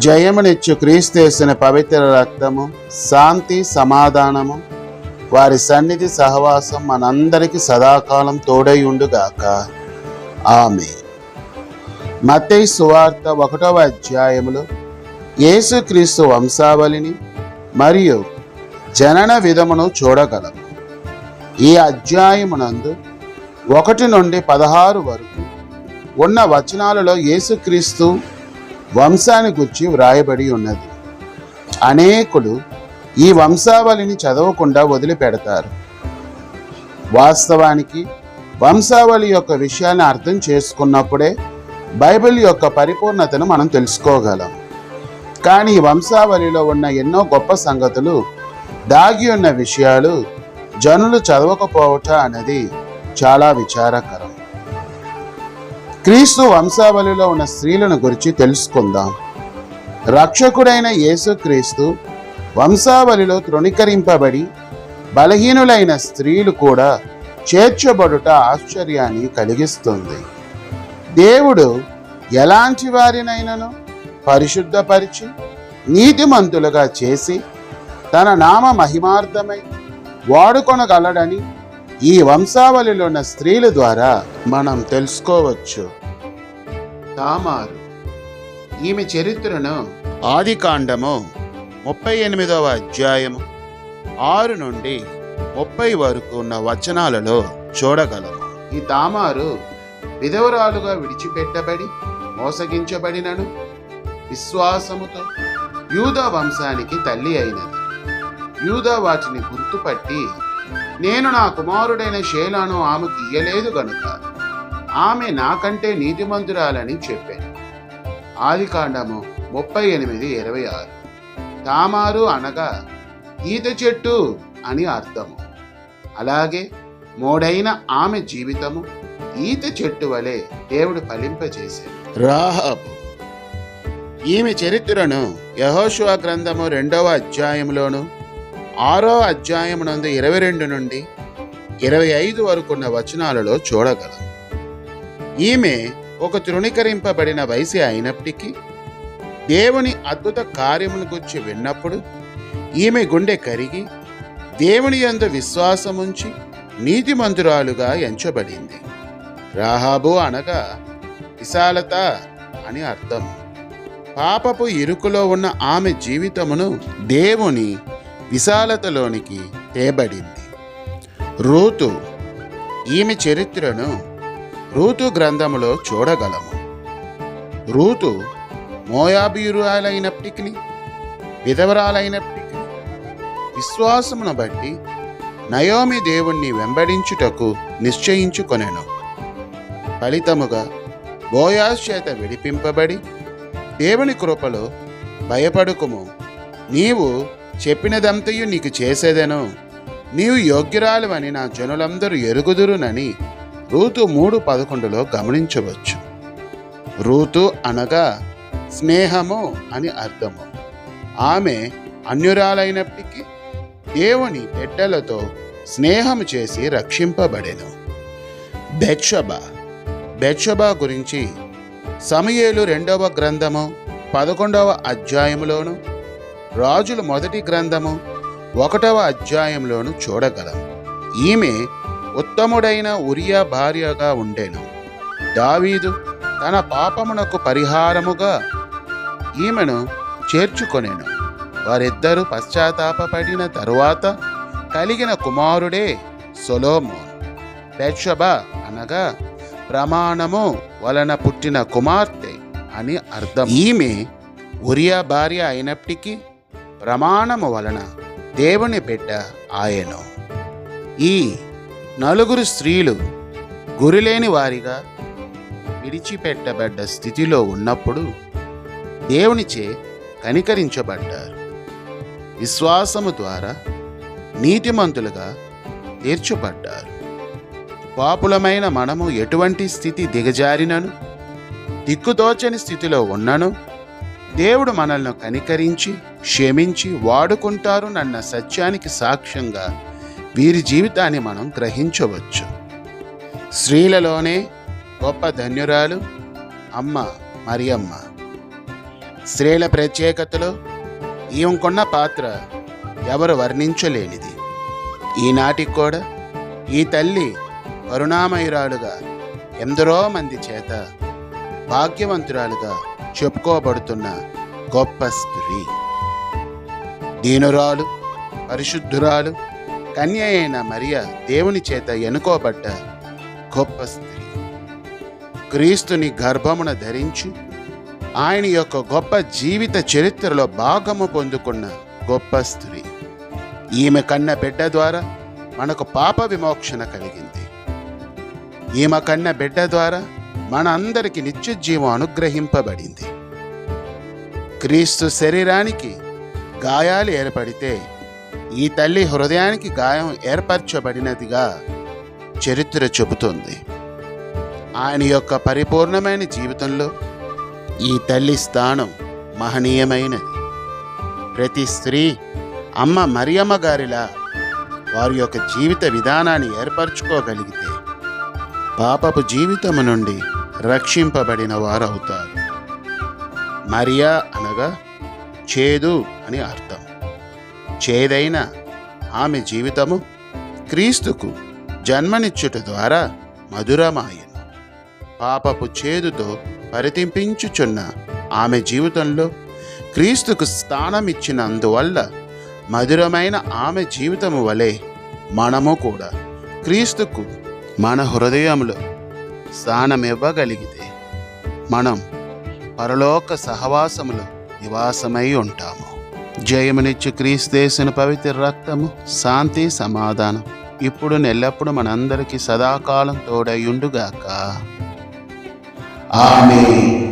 జయమునిచ్చు క్రీస్తేసిన పవిత్ర రక్తము, శాంతి సమాధానము, వారి సన్నిధి సహవాసం మనందరికీ సదాకాలం తోడై ఉండుగాక. ఆమేన్. మత్తయి సువార్త 1వ అధ్యాయములో యేసుక్రీస్తు వంశావళిని మరియు జనన విధమును చూడగలము. ఈ అధ్యాయమునందు 1 నుండి 16 వరకు ఉన్న వచనాలలో యేసుక్రీస్తు వంశాన్ని గురించి వ్రాయబడి ఉన్నది. అనేకులు ఈ వంశావళిని చదవకుండా వదిలిపెడతారు. వాస్తవానికి వంశావళి యొక్క విషయాన్ని అర్థం చేసుకున్నప్పుడే బైబిల్ యొక్క పరిపూర్ణతను మనం తెలుసుకోగలం. కానీ ఈ వంశావళిలో ఉన్న ఎన్నో గొప్ప సంగతులు, దాగి ఉన్న విషయాలు జనులు చదవకపోవటం అనేది చాలా విచారకరం. క్రీస్తు వంశావళిలో ఉన్న స్త్రీలను గురించి తెలుసుకుందాం. రక్షకుడైన యేసుక్రీస్తు వంశావళిలో తృణీకరింపబడి బలహీనులైన స్త్రీలు కూడా చేర్చబడుట ఆశ్చర్యాన్ని కలిగిస్తుంది. దేవుడు ఎలాంటి వారినైనాను పరిశుద్ధపరిచి నీతిమంతులుగా చేసి తన నామ మహిమార్థమై వాడుకొనగలడని ఈ వంశావళిలో ఉన్న స్త్రీల ద్వారా మనం తెలుసుకోవచ్చు. తామారు, ఈమె చరిత్రను ఆదికాండము 38వ అధ్యాయము 6 నుండి 30 వరకు ఉన్న వచనాలలో చూడగలము. ఈ తామారు విధవరాలుగా విడిచిపెట్టబడి మోసగించబడినను విశ్వాసముతో యూదా వంశానికి తల్లి అయినది. యూదా వాటిని గుర్తుపట్టి, నేను నా కుమారుడైన షేలాను ఆమెకు ఇయ్యలేదు గనుక ఆమె నాకంటే నీతిమంతురాలని చెప్పాను. ఆదికాండము 38:26. తామారు అనగా ఈత చెట్టు అని అర్థము. అలాగే మోడైన ఆమె జీవితము ఈత చెట్టు వలె దేవుడు ఫలింపజేశాడు. రాహాబు, ఈమె చరిత్రను యెహోషువ గ్రంథము 2వ అధ్యాయంలోను 6వ అధ్యాయమునందు 22 నుండి 25 వరకు ఉన్న వచనాలలో చూడగలం. ఈమె ఒక తృణీకరింపబడిన వయసు అయినప్పటికీ దేవుని అద్భుత కార్యముల గురించి విన్నప్పుడు ఈమె గుండె కరిగి దేవుని యందు విశ్వాసముంచి నీతిమంతురాలుగా ఎంచబడింది. రాహాబు అనగా విశాలత అని అర్థం. పాపపు ఇరుకులో ఉన్న ఆమె జీవితమును దేవుని విశాలతలోనికి తేబడింది. రూతు, ఈమె చరిత్రను రూతు గ్రంథములో చూడగలము. రూతు మోయాబీయురాలైనప్పటికీ విధవరాలైనప్పటికీ విశ్వాసమును బట్టి నయోమి దేవుణ్ణి వెంబడించుటకు నిశ్చయించుకొనెను. ఫలితముగా బోయాజు చేత విడిపింపబడి, దేవుని కృపలో భయపడుకుము, నీవు చెప్పినదంతయు నీకు చేసేదెను, నీవు యోగ్యురాలువని నా జనులందరూ ఎరుగుదురునని రూతు 3:11లో గమనించవచ్చు. రూతు అనగా స్నేహము అని అర్థము. ఆమె అన్యురాలైనప్పటికీ దేవుని బిడ్డలతో స్నేహము చేసి రక్షింపబడెను. బెత్షెబా గురించి సమూయేలు 2వ గ్రంథము 11వ అధ్యాయములోను రాజుల 1 గ్రంథము 1వ అధ్యాయంలోను చూడగలం. ఈమె ఉత్తముడైన ఉరియా భార్యగా ఉండెను. దావీదు తన పాపమునకు పరిహారముగా ఈమెను చేర్చుకొనెను. వారిద్దరూ పశ్చాత్తాపపడిన తరువాత కలిగిన కుమారుడే సొలొమోను. బెత్షెబా అనగా ప్రమాణము వలన పుట్టిన కుమార్తె అని అర్థం. ఈమె ఉరియా భార్య అయినప్పటికీ ప్రమాణము వలన దేవుని బిడ్డ ఆయను. ఈ 4 స్త్రీలు గురిలేని వారిగా విడిచిపెట్టబడ్డ స్థితిలో ఉన్నప్పుడు దేవునిచే కనికరించబడ్డారు. విశ్వాసము ద్వారా నీతిమంతులుగా తీర్చబడ్డారు. పాపులమైన మనము ఎటువంటి స్థితి దిగజారినను, దిక్కుతోచని స్థితిలో ఉన్నను దేవుడు మనల్ని కనికరించి క్షమించి వాడుకుంటారునన్న సత్యానికి సాక్ష్యంగా వీరి జీవితాన్ని మనం గ్రహించవచ్చు. స్త్రీలలోనే గొప్ప ధన్యురాలు అమ్మ మరియమ్మ. స్త్రీల ప్రత్యేకతలో ఈమెకున్న పాత్ర ఎవరు వర్ణించలేనిది. ఈనాటికి కూడా ఈ తల్లి కరుణామయురాలుగా ఎందరో మంది చేత భాగ్యవంతురాలుగా చెప్పుకోబడుతున్న గొప్ప స్త్రీ. దీనురాలు, పరిశుద్ధురాలు, కన్య అయిన మరియ దేవుని చేత ఎన్నుకోబడ్డ గొప్ప స్త్రీ. క్రీస్తుని గర్భమున ధరించి ఆయన యొక్క గొప్ప జీవిత చరిత్రలో భాగము పొందుకున్న గొప్ప స్త్రీ. ఈమె కన్న బిడ్డ ద్వారా మనకు పాప విమోక్షణ కలిగింది. ఈమె కన్న బిడ్డ ద్వారా మన అందరికి నిత్య జీవం అనుగ్రహింపబడింది. క్రీస్తు శరీరానికి గాయాలు ఏర్పడితే ఈ తల్లి హృదయానికి గాయం ఏర్పరచబడినదిగా చరిత్ర చెబుతుంది. ఆయన యొక్క పరిపూర్ణమైన జీవితంలో ఈ తల్లి స్థానం మహనీయమైనది. ప్రతి స్త్రీ అమ్మ మరియమ్మ గారిలా వారి యొక్క జీవిత విధానాన్ని ఏర్పరచుకోగలిగితే పాపపు జీవితము నుండి రక్షింపబడిన వారు అవుతారు. మరియా అనగా చేదు అని అర్థం. చేదైన ఆమె జీవితము క్రీస్తుకు జన్మనిచ్చుట ద్వారా మధురమాయను. పాపపు చేదుతో పరితింపించుచున్న ఆమె జీవితంలో క్రీస్తుకు స్థానమిచ్చినందువల్ల మధురమైన ఆమె జీవితము వలె మనము కూడా క్రీస్తుకు మన హృదయంలో స్థానమివ్వగలిగితే మనం పరలోక సహవాసములో నివాసమై ఉంటాము. జయమునిచ్చు క్రీస్తేసుని పవిత్ర రక్తము, శాంతి, సమాధానం ఇప్పుడు నెల్లప్పుడు మనందరికీ సదాకాలం తోడయుండుగాక. ఆమేన్.